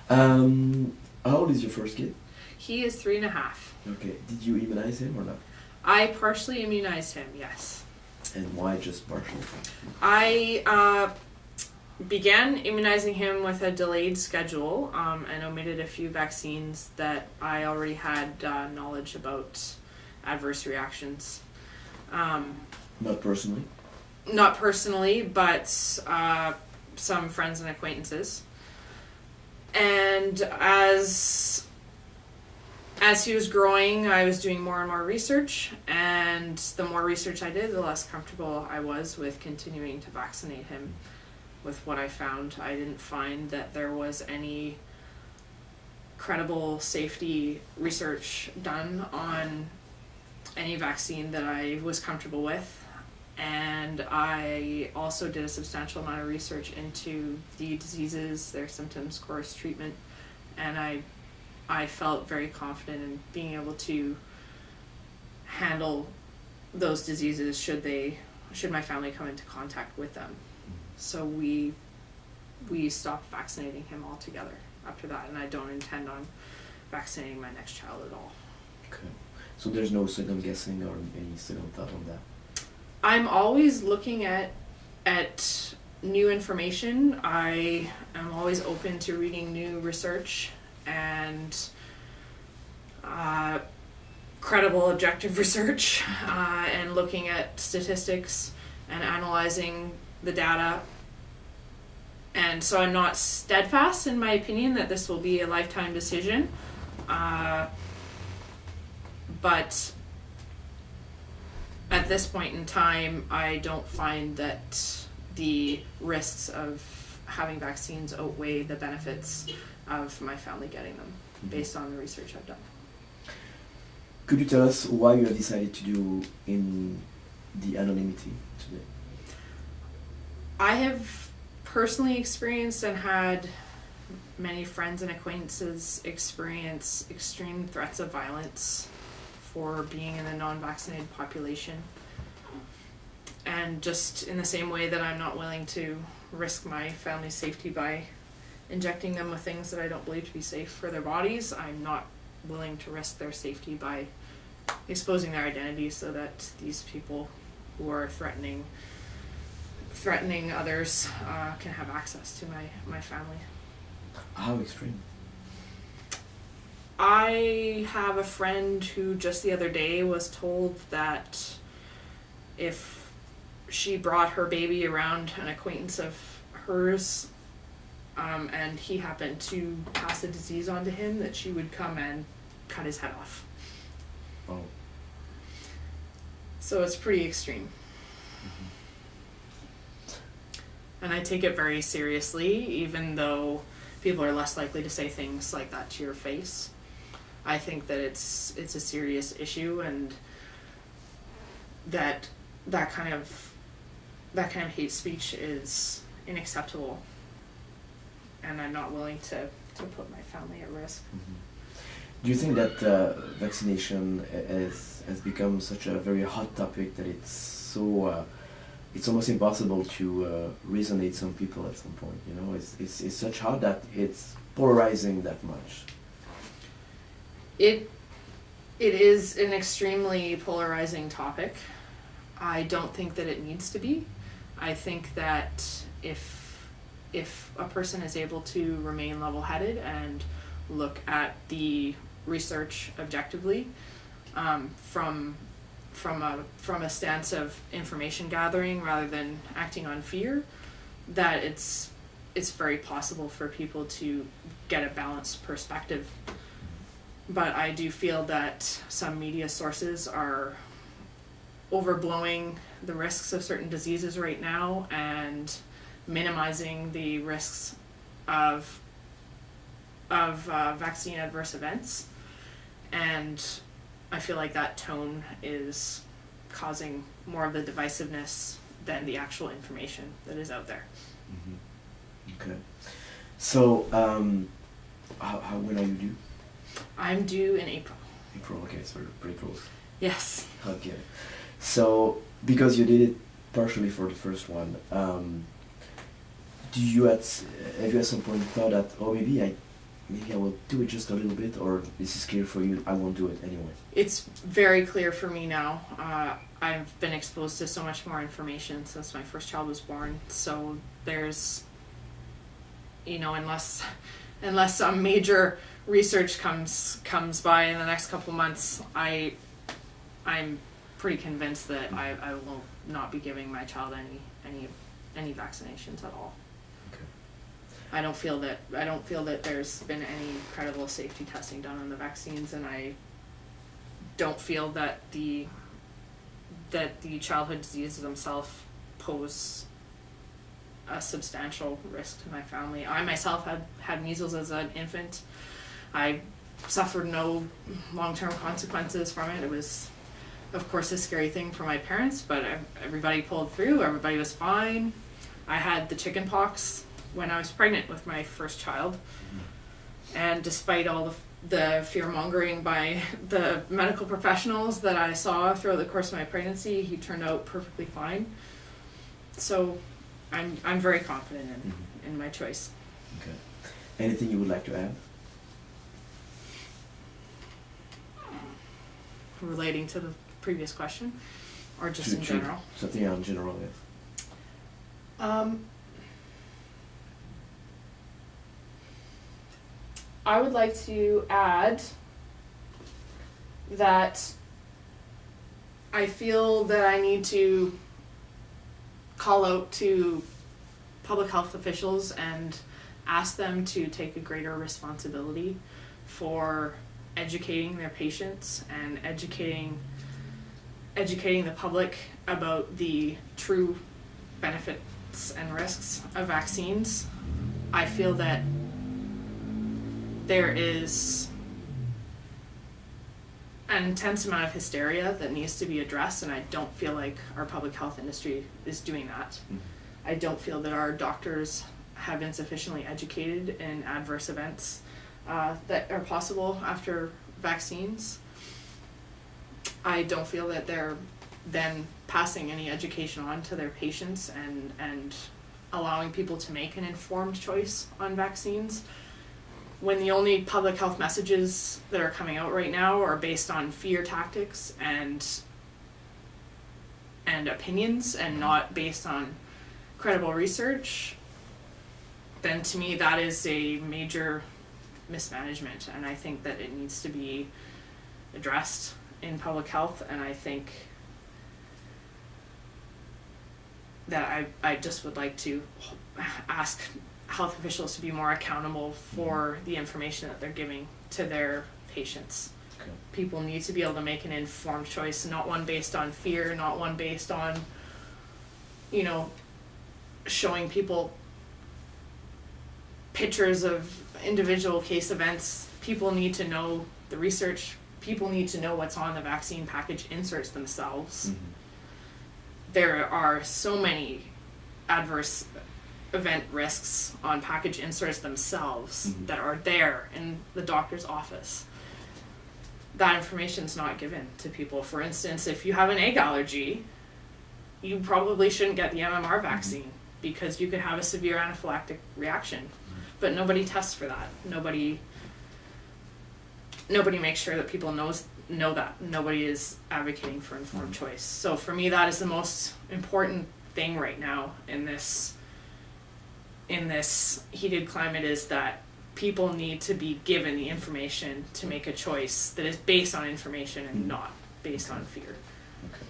How old is your first kid? He is 3.5. Okay. Did you immunize him or not? I partially immunized him, yes. And why just partially? I began immunizing him with a delayed schedule and omitted a few vaccines that I already had knowledge about adverse reactions. Not personally? Not personally, but some friends and acquaintances. And as he was growing, I was doing more and more research, and the more research I did, the less comfortable I was with continuing to vaccinate him. With what I found, I didn't find that there was any credible safety research done on any vaccine that I was comfortable with. And I also did a substantial amount of research into the diseases, their symptoms, course, treatment, and I felt very confident in being able to handle those diseases should my family come into contact with them. So we stopped vaccinating him altogether after that, and I don't intend on vaccinating my next child at all. Okay. So there's no second guessing or any second thought on that? I'm always looking at new information. I am always open to reading new research and credible, objective research, and looking at statistics and analyzing the data. And so I'm not steadfast in my opinion that this will be a lifetime decision, but at this point in time, I don't find that the risks of having vaccines outweigh the benefits of my family getting them, based on the research I've done. Could you tell us why you have decided to do in the anonymity today? I have personally experienced and had many friends and acquaintances experience extreme threats of violence for being in the non-vaccinated population. And just in the same way that I'm not willing to risk my family's safety by injecting them with things that I don't believe to be safe for their bodies, I'm not willing to risk their safety by exposing their identities so that these people who are threatening others can have access to my family. How extreme? I have a friend who just the other day was told that if she brought her baby around an acquaintance of hers, and he happened to pass a disease on to him, that she would come and cut his head off. Oh. So it's pretty extreme. And I take it very seriously, even though people are less likely to say things like that to your face. I think that it's a serious issue, and that kind of hate speech is unacceptable, and I'm not willing to put my family at risk. Do you think that vaccination has become such a very hot topic that it's almost impossible to resonate some people at some point? You know, it's such hot that it's polarizing that much. It is an extremely polarizing topic. I don't think that it needs to be. I think that if a person is able to remain level-headed and look at the research objectively, from a stance of information gathering rather than acting on fear, that it's very possible for people to get a balanced perspective. But I do feel that some media sources are overblowing the risks of certain diseases right now and minimizing the risks of vaccine adverse events. And I feel like that tone is causing more of the divisiveness than the actual information that is out there. Okay. So, when are you due? I'm due in April. April, okay, so pretty close. Yes. Okay. So, because you did it partially for the first one, have you at some point thought that, oh, maybe maybe I will do it just a little bit, or this is clear for you, I won't do it anyway? It's very clear for me now. I've been exposed to so much more information since my first child was born. So there's, unless some major research comes by in the next couple months, I'm pretty convinced that I will not be giving my child any vaccinations at all. Okay. I don't feel that there's been any credible safety testing done on the vaccines, and I don't feel that the childhood diseases themselves pose a substantial risk to my family. I myself had measles as an infant. I suffered no long-term consequences from it. It was, of course, a scary thing for my parents, but everybody pulled through. Everybody was fine. I had the chicken pox when I was pregnant with my first child, and despite all the fear-mongering by the medical professionals that I saw throughout the course of my pregnancy, he turned out perfectly fine. So I'm very confident in my choice. Okay. Anything you would like to add? Relating to the previous question, or just in general? Something in general, yes. I would like to add that I feel that I need to call out to public health officials and ask them to take a greater responsibility for educating their patients and educating the public about the true benefits and risks of vaccines. I feel that there is an intense amount of hysteria that needs to be addressed, and I don't feel like our public health industry is doing that. I don't feel that our doctors have been sufficiently educated in adverse events that are possible after vaccines. I don't feel that they're then passing any education on to their patients and allowing people to make an informed choice on vaccines, when the only public health messages that are coming out right now are based on fear tactics and opinions and not based on credible research. Then to me that is a major mismanagement, and I think that it needs to be addressed in public health. And I think that I just would like to ask health officials to be more accountable for the information that they're giving to their patients. Okay. People need to be able to make an informed choice, not one based on fear, not one based on, showing people pictures of individual case events. People need to know the research. People need to know what's on the vaccine package inserts themselves. There are so many adverse event risks on package inserts themselves that are there in the doctor's office. That information is not given to people. For instance, if you have an egg allergy, you probably shouldn't get the MMR vaccine because you could have a severe anaphylactic reaction. But nobody tests for that. Nobody makes sure that people know that. Nobody is advocating for informed choice. So for me, that is the most important thing right now in this heated climate, is that people need to be given the information to make a choice that is based on information and not based on fear. Okay.